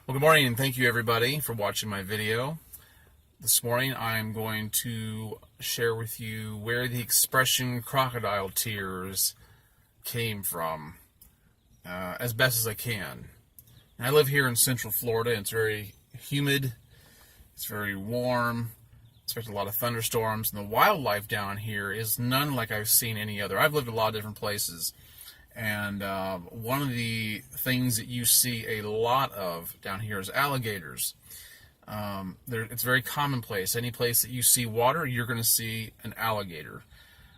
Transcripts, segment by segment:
Well, good morning, and thank you everybody for watching my video. This morning I'm going to share with you where the expression crocodile tears came from, as best as I can. And I live here in Central Florida, and it's very humid, it's very warm, expect a lot of thunderstorms, and the wildlife down here is none like I've seen any other. I've lived a lot of different places. And one of the things that you see a lot of down here is alligators. It's very commonplace. Any place that you see water, you're going to see an alligator.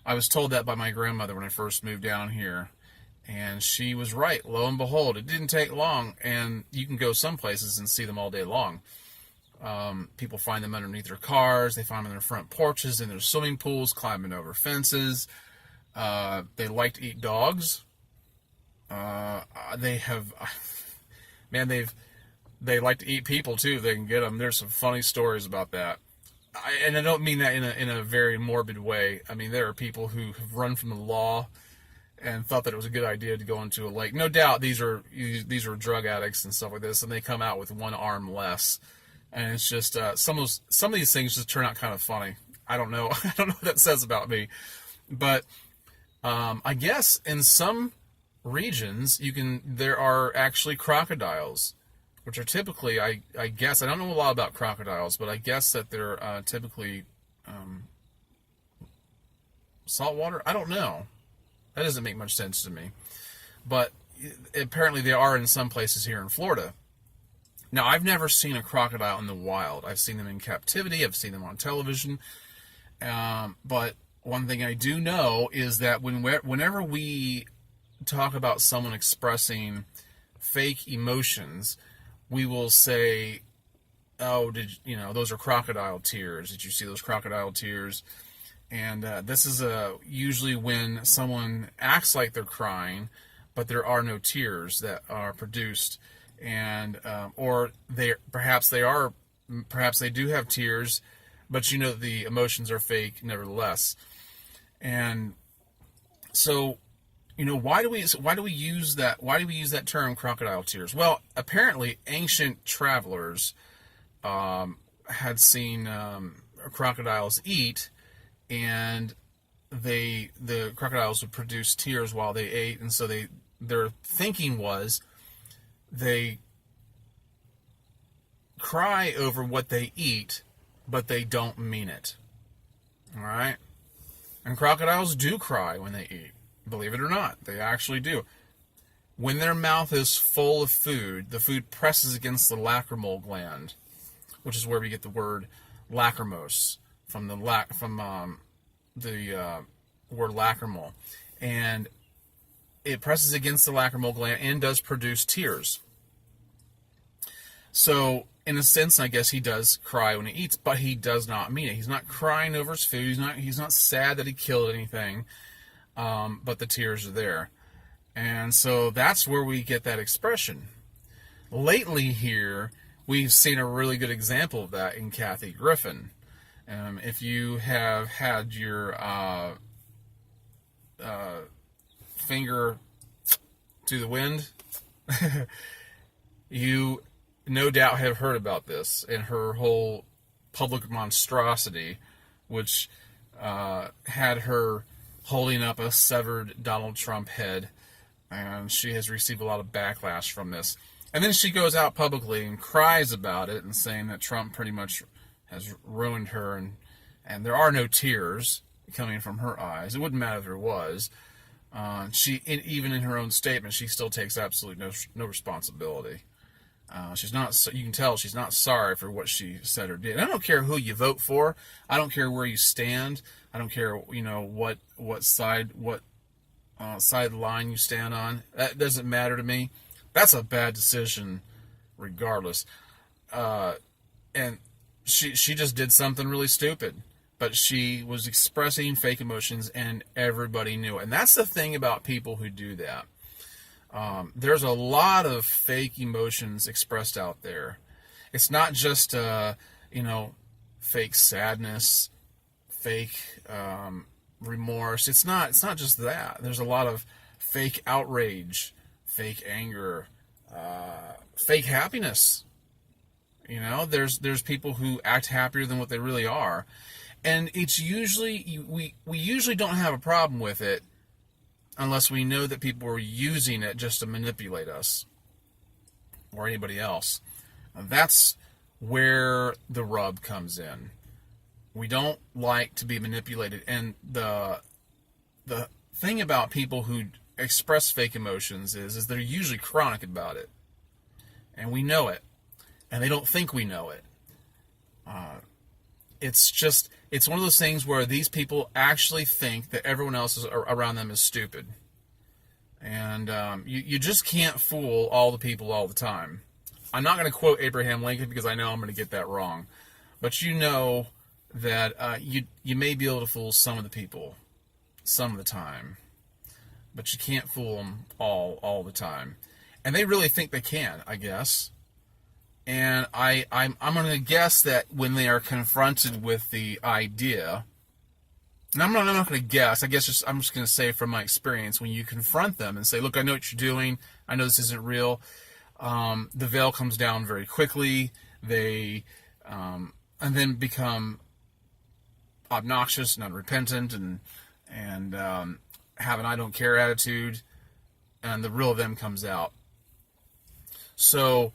I was told that by my grandmother when I first moved down here. And she was right. Lo and behold, it didn't take long. And you can go some places and see them all day long. People find them underneath their cars. They find them in their front porches, in their swimming pools, climbing over fences. They like to eat dogs. They like to eat people too. They can get them. There's some funny stories about that. And I don't mean that in a very morbid way. I mean, there are people who have run from the law and thought that it was a good idea to go into a lake. No doubt these are drug addicts and stuff like this, and they come out with one arm less. And it's just some of these things just turn out kind of funny. I don't know. I don't know what that says about me, but I guess in some regions there are actually crocodiles, which are typically, I guess, I don't know a lot about crocodiles, but I guess that they're typically saltwater. I don't know. That doesn't make much sense to me, but apparently they are in some places here in Florida. Now, I've never seen a crocodile in the wild. I've seen them in captivity. I've seen them on television, but one thing I do know is that whenever we talk about someone expressing fake emotions, we will say, "Oh, those are crocodile tears. Did you see those crocodile tears?" And this is usually when someone acts like they're crying, but there are no tears that are produced, and or perhaps they do have tears, but the emotions are fake nevertheless. And so, why do we use that term crocodile tears? Well, apparently ancient travelers had seen crocodiles eat, and the crocodiles would produce tears while they ate, and so their thinking was they cry over what they eat, but they don't mean it. All right? And crocodiles do cry when they eat. Believe it or not, they actually do. When their mouth is full of food, the food presses against the lacrimal gland, which is where we get the word lacrimose from the word lacrimal, and it presses against the lacrimal gland and does produce tears. So, in a sense, I guess he does cry when he eats, but he does not mean it. He's not crying over his food. He's not sad that he killed anything. But the tears are there. And so that's where we get that expression. Lately here, we've seen a really good example of that in Kathy Griffin. If you have had your finger to the wind, you no doubt have heard about this and her whole public monstrosity, which had her holding up a severed Donald Trump head, and she has received a lot of backlash from this. And then she goes out publicly and cries about it and saying that Trump pretty much has ruined her, and there are no tears coming from her eyes. It wouldn't matter if there was. Even in her own statement, she still takes absolutely no responsibility. She's not. You can tell she's not sorry for what she said or did. And I don't care who you vote for. I don't care where you stand. I don't care, what side of the line you stand on. That doesn't matter to me. That's a bad decision, regardless. And she just did something really stupid, but she was expressing fake emotions, and everybody knew it. And that's the thing about people who do that. There's a lot of fake emotions expressed out there. It's not just fake sadness, fake remorse. It's not just that. There's a lot of fake outrage, fake anger, fake happiness. You know, there's people who act happier than what they really are. And it's usually, we usually don't have a problem with it unless we know that people are using it just to manipulate us or anybody else. That's where the rub comes in. We don't like to be manipulated. And the thing about people who express fake emotions is they're usually chronic about it. And we know it. And they don't think we know it. It's one of those things where these people actually think that everyone else around them is stupid. And you just can't fool all the people all the time. I'm not going to quote Abraham Lincoln because I know I'm going to get that wrong. But you know that you may be able to fool some of the people some of the time. But you can't fool them all the time. And they really think they can, I guess. And I'm going to guess that when they are confronted with the idea, and I'm not going to guess, I'm just going to say from my experience, when you confront them and say, look, I know what you're doing, I know this isn't real, the veil comes down very quickly, they and then become obnoxious and unrepentant and have an I don't care attitude, and the real them comes out. So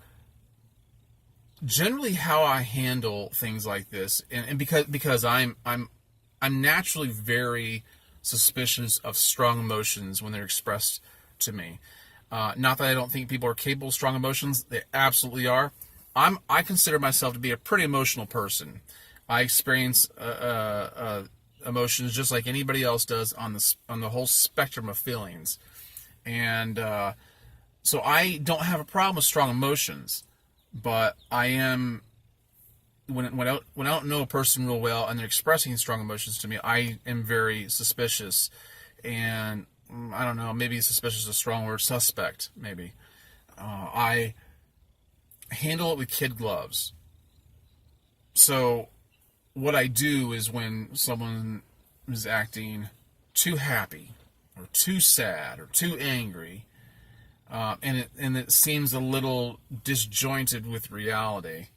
generally how I handle things like this, and because I'm naturally very suspicious of strong emotions when they're expressed to me. Not that I don't think people are capable of strong emotions. They absolutely are. I consider myself to be a pretty emotional person. I experience emotions just like anybody else does on the whole spectrum of feelings. And so I don't have a problem with strong emotions. But I am, when I don't know a person real well and they're expressing strong emotions to me, I am very suspicious. And I don't know, maybe suspicious is a strong word, suspect, maybe. I handle it with kid gloves. So what I do is when someone is acting too happy or too sad or too angry, and it seems a little disjointed with reality,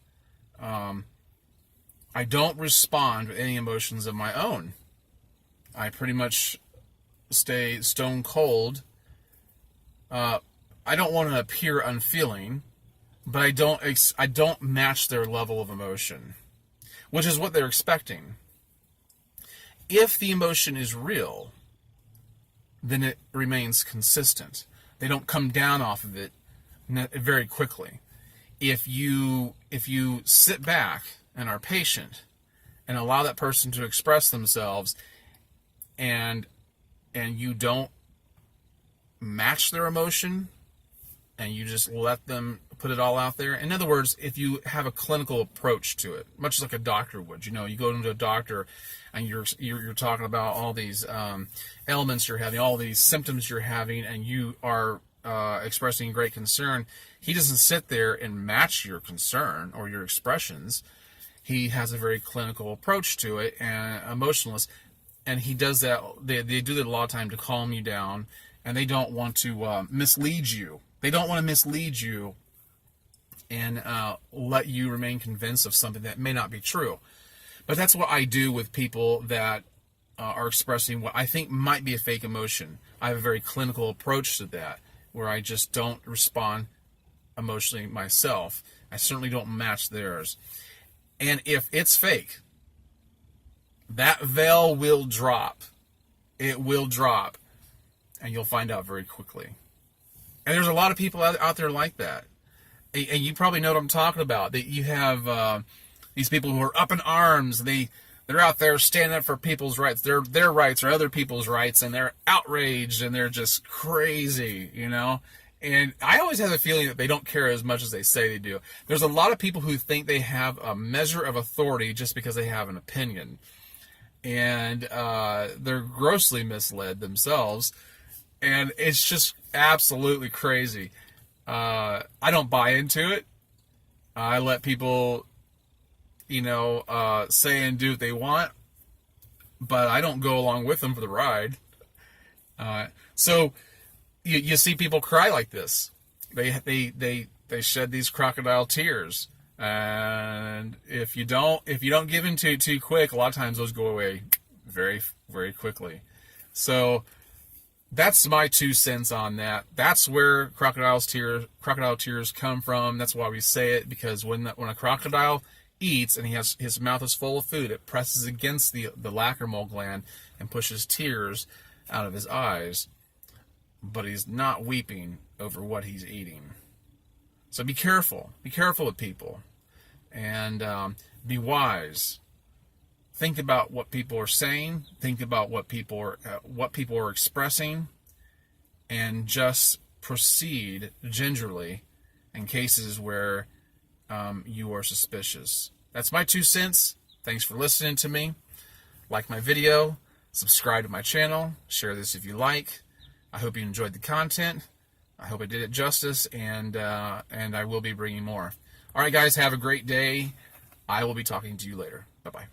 I don't respond with any emotions of my own. I pretty much stay stone cold. I don't want to appear unfeeling, but I don't match their level of emotion, which is what they're expecting. If the emotion is real, then it remains consistent. They don't come down off of it very quickly. If you sit back and are patient and allow that person to express themselves, and you don't match their emotion, and you just let them put it all out there. In other words, if you have a clinical approach to it, much like a doctor would, you go into a doctor and you're talking about all these ailments you're having, all these symptoms you're having, and you are expressing great concern. He doesn't sit there and match your concern or your expressions. He has a very clinical approach to it and emotionless, and he does that. They do that a lot of time to calm you down, and they don't want to mislead you. They don't want to mislead you and let you remain convinced of something that may not be true. But that's what I do with people that are expressing what I think might be a fake emotion. I have a very clinical approach to that, where I just don't respond emotionally myself. I certainly don't match theirs. And if it's fake, that veil will drop. It will drop. And you'll find out very quickly. And there's a lot of people out there like that. And you probably know what I'm talking about. That you have these people who are up in arms. They're out there standing up for people's rights. Their rights are other people's rights. And they're outraged and they're just crazy, And I always have the feeling that they don't care as much as they say they do. There's a lot of people who think they have a measure of authority just because they have an opinion. And they're grossly misled themselves. And it's just absolutely crazy. I don't buy into it. I let people, say and do what they want. But I don't go along with them for the ride. So you see people cry like this. They shed these crocodile tears. And if you don't give into it too quick, a lot of times those go away very, very quickly. So that's my 2 cents on that. That's where crocodile tears come from. That's why we say it, because when a crocodile eats and his mouth is full of food, it presses against the lacrimal gland and pushes tears out of his eyes, but he's not weeping over what he's eating. So be careful with people, and be wise. Think about what people are saying. Think about what people are expressing, and just proceed gingerly in cases where you are suspicious. That's my 2 cents. Thanks for listening to me. Like my video, subscribe to my channel, share this if you like. I hope you enjoyed the content. I hope I did it justice, and I will be bringing more. All right, guys, have a great day. I will be talking to you later. Bye-bye.